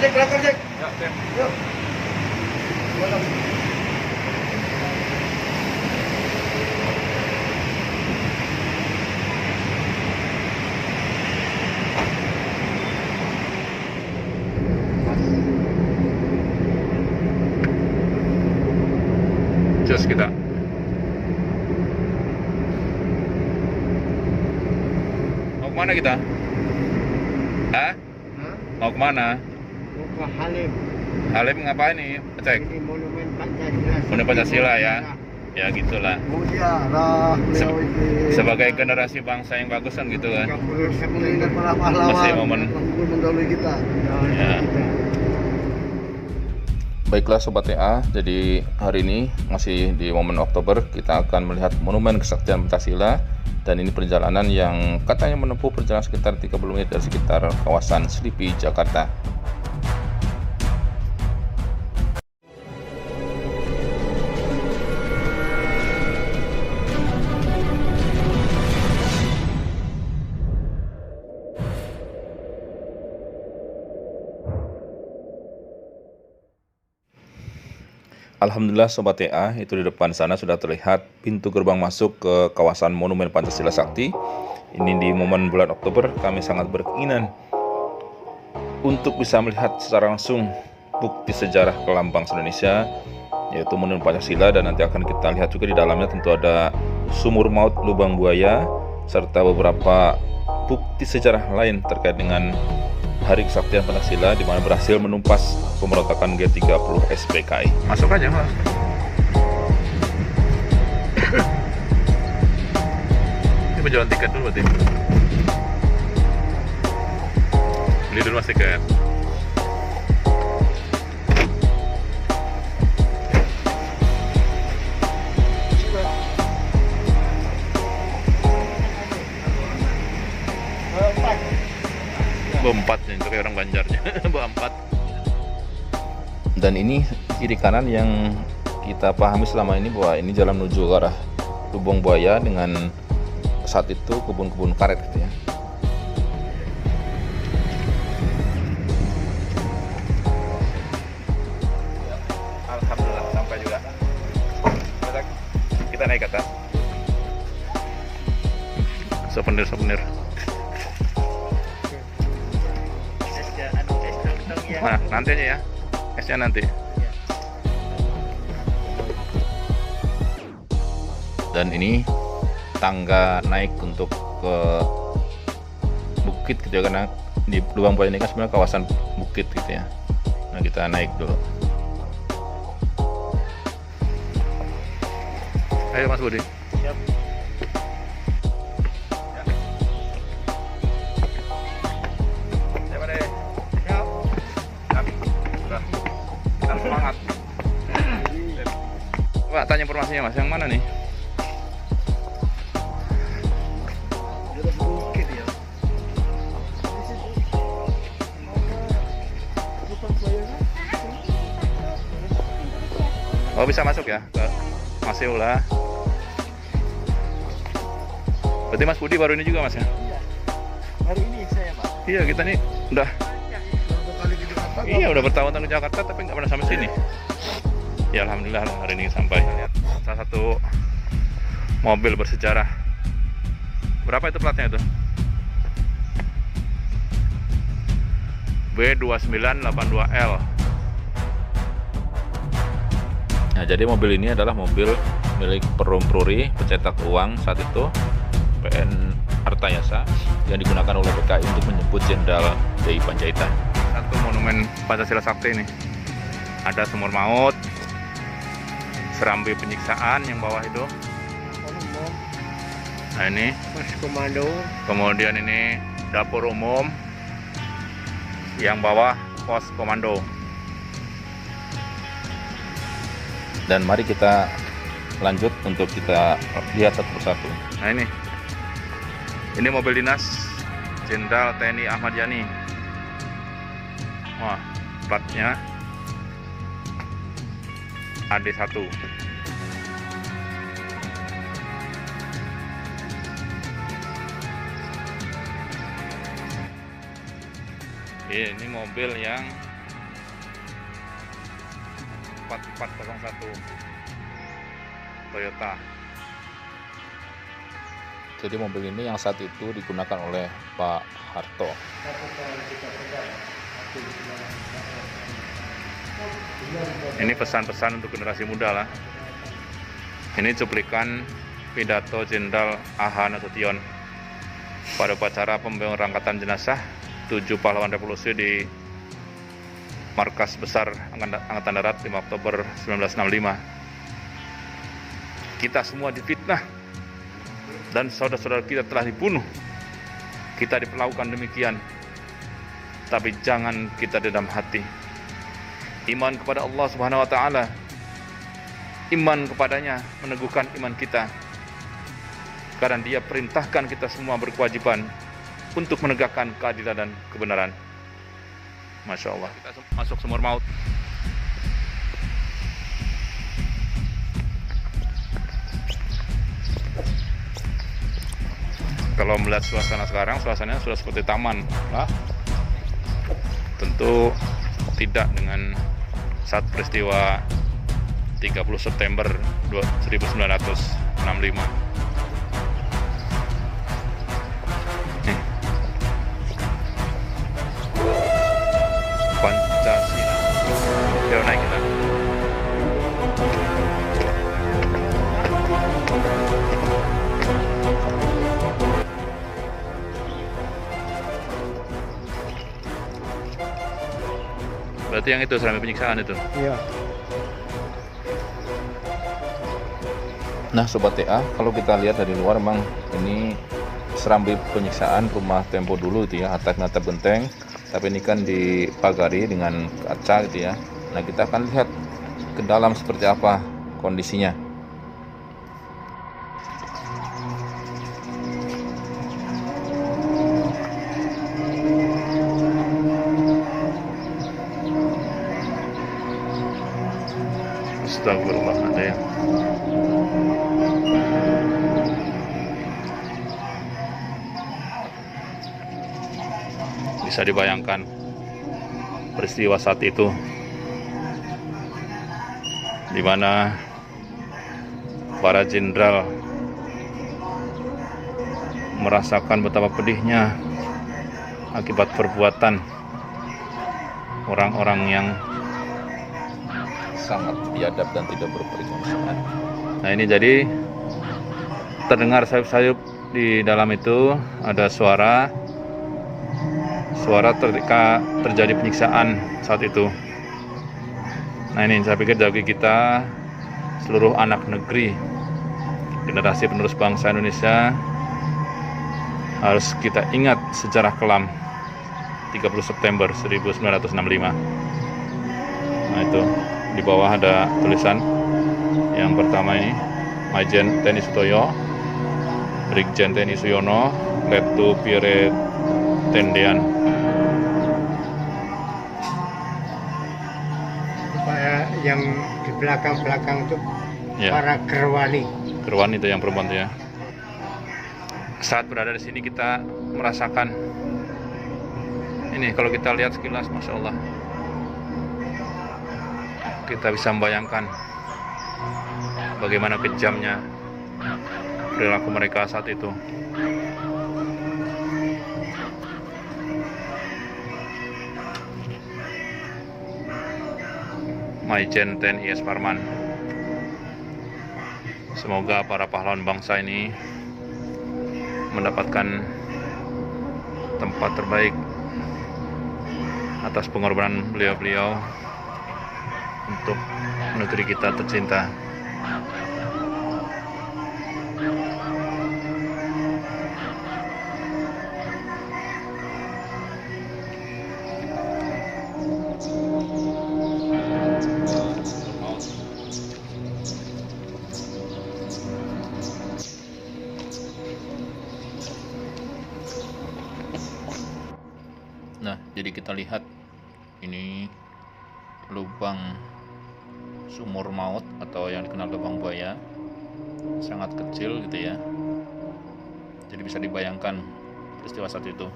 Jack, berangkat Jack. Ya, Tem. Yuk. Just kita. Mau kemana kita? Hah? Mau kemana? Mau ke Halim. Halim ngapain nih? Cek. Ini monumen Pancasila. Monumen Pancasila ya. Ya gitulah. Mujarah beliau ini. Sebagai generasi bangsa yang bagus kan gitu kan. Mengingat para pahlawan. Masih momen. Mendahului kita. Ya. Baiklah Sobat TA, jadi hari ini masih di momen Oktober kita akan melihat Monumen Kesaktian Pancasila. Dan ini perjalanan yang katanya menempuh perjalanan sekitar 30 menit dari sekitar kawasan Selipi, Jakarta. Alhamdulillah Sobat TA, itu di depan sana sudah terlihat pintu gerbang masuk ke kawasan Monumen Pancasila Sakti. Ini di momen bulan Oktober kami sangat berkeinginan untuk bisa melihat secara langsung bukti sejarah kelambang Indonesia, yaitu Monumen Pancasila, dan nanti akan kita lihat juga di dalamnya tentu ada sumur maut lubang buaya serta beberapa bukti sejarah lain terkait dengan Hari Kesaktian Pancasila, di mana berhasil menumpas pemberontakan G30 SPKI. Masuk aja Mas. Ini penjualan tiket dulu berarti. Beli dulu Mas tiket. Berempat nih, kayak orang Banjarnya. Berempat. Dan ini kiri kanan yang kita pahami selama ini bahwa ini jalan menuju ke arah Lubang Buaya, dengan saat itu kebun-kebun karet gitu ya. Alhamdulillah sampai juga. Kita naik ke atas. Souvenir. Nah, nanti aja ya. Esnya nanti. Dan ini tangga naik untuk ke bukit gitu ya, karena di Lubang Buaya ini kan sebenarnya kawasan bukit gitu ya. Nah, kita naik dulu. Ayo Mas Budi. Siap. Semangat. Pak, tanya informasinya Mas, yang mana nih? Bukit ya. Oh, bisa masuk ya ke Maseula. Berarti Mas Budi baru ini juga Mas ya? Iya. Hari ini saya Pak. Iya, kita nih udah. Iya, udah bertahun-tahun ke Jakarta tapi nggak pernah sampai sini. Ya alhamdulillah lah, hari ini sampai. Lihat salah satu mobil bersejarah. Berapa itu platnya itu? B2982L. Nah, jadi mobil ini adalah mobil milik Perum Pruri, pencetak uang saat itu, PN Artayasa, yang digunakan oleh PKI untuk menyebut Jenderal D.I. Panjaitan. Satu monumen Pancasila Sakti ini. Ada sumur maut, serambi penyiksaan yang bawah itu. Nah ini Pos komando. kemudian ini dapur umum, yang bawah pos komando. Dan mari kita lanjut untuk kita lihat satu persatu. Nah ini mobil dinas Jenderal TNI Ahmad Yani. Wah, platnya AD1. Ini mobil yang 4401 Toyota. Jadi mobil ini yang saat itu digunakan oleh Pak Harto. Ini pesan-pesan untuk generasi muda lah. Ini cuplikan pidato Jenderal A.H. Nasution pada upacara pemberangkatan jenazah 7 pahlawan revolusi di Markas Besar Angkatan Darat 5 Oktober 1965. Kita semua difitnah dan saudara-saudara kita telah dibunuh. Kita diperlakukan demikian, tapi jangan kita dendam hati. Iman kepada Allah Subhanahu wa Ta'ala, iman kepadanya meneguhkan iman kita, karena Dia perintahkan kita semua berkewajiban untuk menegakkan keadilan dan kebenaran. Masya Allah. Kita masuk sumur maut. Kalau melihat suasana sekarang, suasananya sudah seperti taman. Nah, tentu tidak dengan saat peristiwa 30 September 1965. Pancasila. Yuk naik kita. Berarti yang itu serambi penyiksaan itu? Iya. Nah Sobat TA, kalau kita lihat dari luar memang ini serambi penyiksaan rumah Tempo dulu itu ya, atap-atap benteng. Tapi ini kan dipagari dengan kaca gitu ya. Nah kita akan lihat ke dalam seperti apa kondisinya. Astagfirullahaladzim. Bisa dibayangkan peristiwa saat itu, di mana para jenderal merasakan betapa pedihnya akibat perbuatan orang-orang yang sangat biadab dan tidak berperiksa. Nah ini jadi terdengar sayup-sayup di dalam itu, ada suara ketika terjadi penyiksaan saat itu. Nah ini saya pikir bagi kita seluruh anak negeri, generasi penerus bangsa Indonesia, harus kita ingat sejarah kelam 30 September 1965. Nah itu di bawah ada tulisan yang pertama ini, Majen TNI Sutoyo, Brigjen TNI Suyono, Letu Pire Tendean. Yang di belakang-belakang itu Ya. para Gerwani. Gerwani itu yang perempuan itu ya. Saat berada di sini kita merasakan ini, kalau kita lihat sekilas, Masya Allah, kita bisa membayangkan bagaimana kejamnya perilaku mereka saat itu. Majen TNI S. Parman. Semoga para pahlawan bangsa ini mendapatkan tempat terbaik atas pengorbanan beliau-beliau untuk negeri kita tercinta. Nah, jadi kita lihat ini lubang sumur maut atau yang dikenal lubang buaya, sangat kecil gitu ya. Jadi bisa dibayangkan peristiwa saat itu.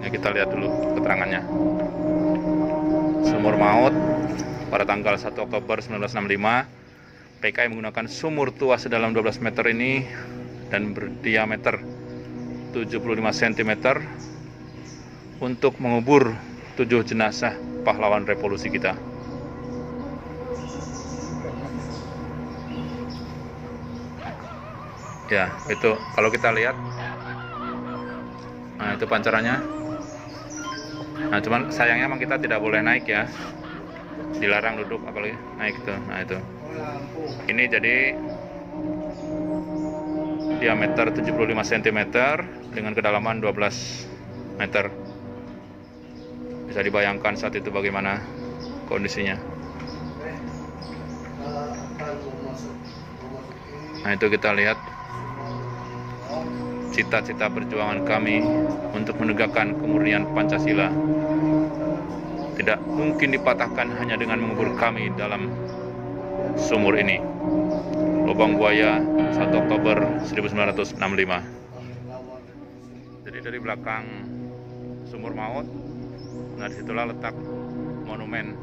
Ya, kita lihat dulu keterangannya. Sumur maut pada tanggal 1 Oktober 1965. PKI menggunakan sumur tua sedalam 12 meter ini dan berdiameter 75 cm untuk mengubur 7 jenazah pahlawan revolusi kita. Ya, itu kalau kita lihat, nah itu pancarannya. Nah, cuman sayangnya memang kita tidak boleh naik ya, dilarang duduk apalagi naik itu. Nah itu, ini jadi diameter 75 cm dengan kedalaman 12 meter. Bisa dibayangkan saat itu bagaimana kondisinya. Nah itu kita lihat cita-cita perjuangan kami untuk menegakkan kemurnian Pancasila tidak mungkin dipatahkan hanya dengan mengubur kami dalam sumur ini. Lubang Buaya, 1 Oktober 1965. Jadi dari belakang sumur maut, nah disitulah letak monumen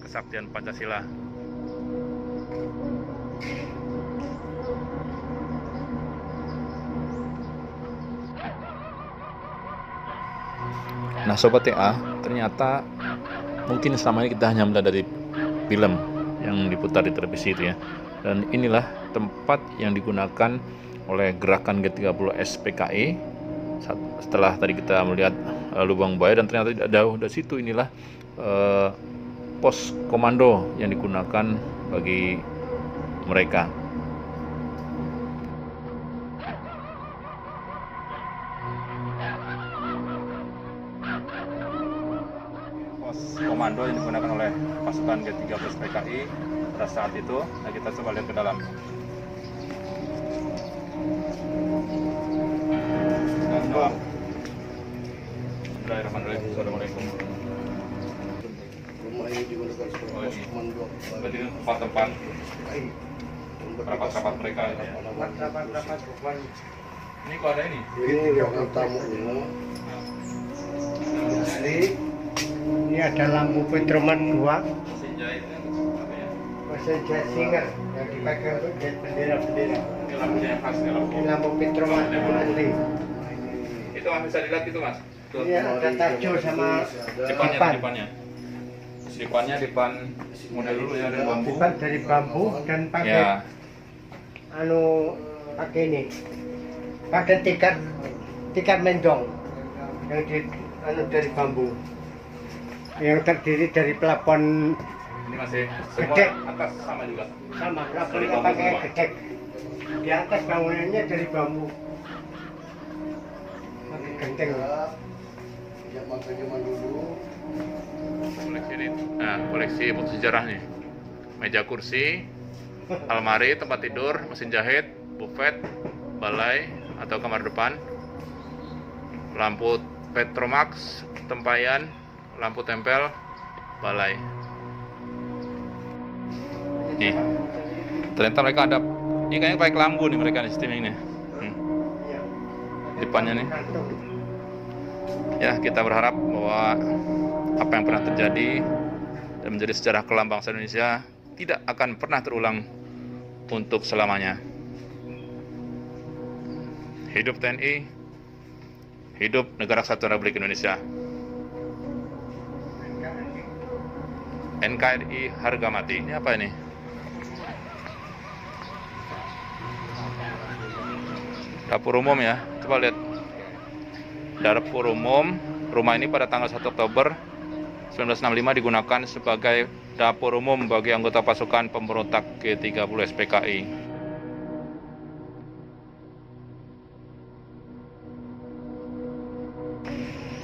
kesaktian Pancasila. Nah Sobat TA, ternyata mungkin selama ini kita hanya melihat dari film yang diputar di televisi itu ya. Dan inilah tempat yang digunakan oleh gerakan G30 SPKI setelah tadi kita melihat lubang buaya, dan ternyata tidak jauh dari situ inilah pos komando yang digunakan bagi mereka. Komando yang digunakan oleh pasukan G30 PKI pada saat itu. Nah kita coba lihat ke dalam. Bismillahirrahmanirrahim. Assalamualaikum. Rumah ini digunakan sebagai pos komando. Berarti tempat-tempat rapat-rapat mereka ya. Rapat-rapat bukan. Ini kok ada ini? Ini ruangan tamunya. Ini ada lampu petroman 2, Mesin jahit kan apa ya? mesin jahit singer yang dipakai untuk jahit bendera-bendera. Ini lampunya yang khas ya, lampu. Ini lampu petroman asli. Itu mas bisa dilihat itu mas? Tuh. Ini ada tajo sama Dipannya. Dipannya dipan model dulu ya, dari bambu. Dipan dari bambu dan pakai Ya. pakai ini. Pakai tikar mendong yang dari bambu. Yang terdiri dari plafon Ini masih semua Gede. atas sama juga. sama Dari plafonnya bambu pakai semua. gedek. Di atas bangunannya dari bambu. Pakai genteng. Zaman dulu. Koleksi ini. Nah, koleksi foto sejarah nih. Meja kursi, almari, tempat tidur, mesin jahit, buffet, balai atau kamar depan, lampu Petromax, tempayan, lampu tempel, balai. Nih, ternyata mereka ada. Ini kayaknya pakai kelambu nih mereka di sistem ini. Iya. Depannya nih. Kantung. Ya, kita berharap bahwa apa yang pernah terjadi dan menjadi sejarah kelam bangsa Indonesia tidak akan pernah terulang untuk selamanya. Hidup TNI, hidup Negara Kesatuan Republik Indonesia. NKRI harga mati. Ini apa ini? Dapur umum ya. Coba lihat. Dapur umum. Rumah ini pada tanggal 1 Oktober 1965 digunakan sebagai dapur umum bagi anggota pasukan pemberontak G30 SPKI.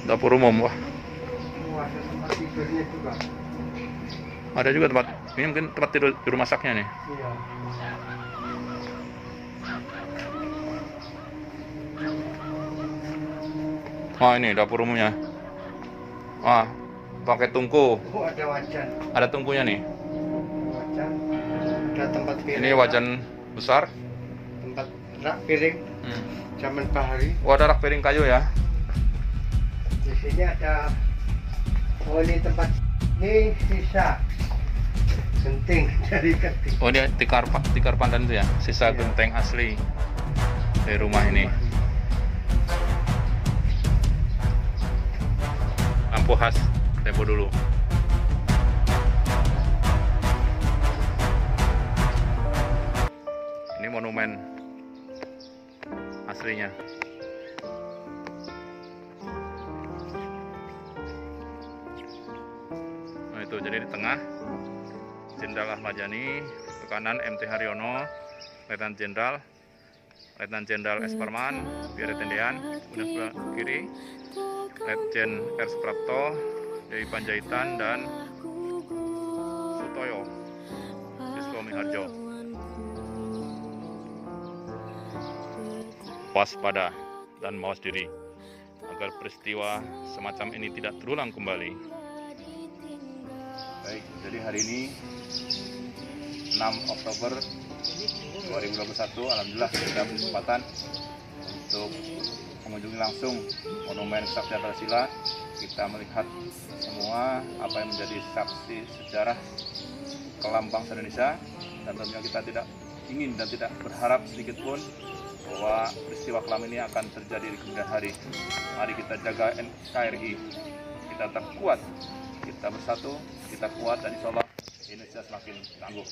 Dapur umum, wah. Ada tempat tidurnya juga. Ada juga tempat, ini mungkin tempat tidur di rumah saknya nih. Iya. Wah ini dapur umumnya. Wah, pakai tungku. Oh, ada wajan. Ada tungkunya nih. Wajan. Ada tempat piring. Ini wajan besar. Tempat rak piring zaman bahari. Wah, ada rak piring kayu ya. Di sini ada. Oh, ini tempat Ini sisa genting dari ketik. Oh, dia tikar pandan itu ya, sisa Iya. genteng asli dari rumah ini. Lampu khas Tempo dulu. Ini monumen aslinya. Nah itu, jadi di tengah Jenderal Ahmad Yani, ke kanan MT Haryono, Letnan Jenderal S. Parman, Biar Tendean, kemudian sebelah kiri Letjen R. Suprapto, Dewi Panjaitan, dan Sutoyo Siswo Miharjo. Waspada dan mawas diri agar peristiwa semacam ini tidak terulang kembali. Baik, jadi hari ini 6 Oktober 2021, alhamdulillah kita berkesempatan untuk mengunjungi langsung Monumen Kesaktian Pancasila. Kita melihat semua apa yang menjadi saksi sejarah kelam bangsa Indonesia, dan tentunya kita tidak ingin dan tidak berharap sedikit pun bahwa peristiwa kelam ini akan terjadi di kemudian hari. Mari kita jaga NKRI, kita tetap kuat, kita bersatu, kita kuat, dan insya Allah Indonesia semakin tangguh.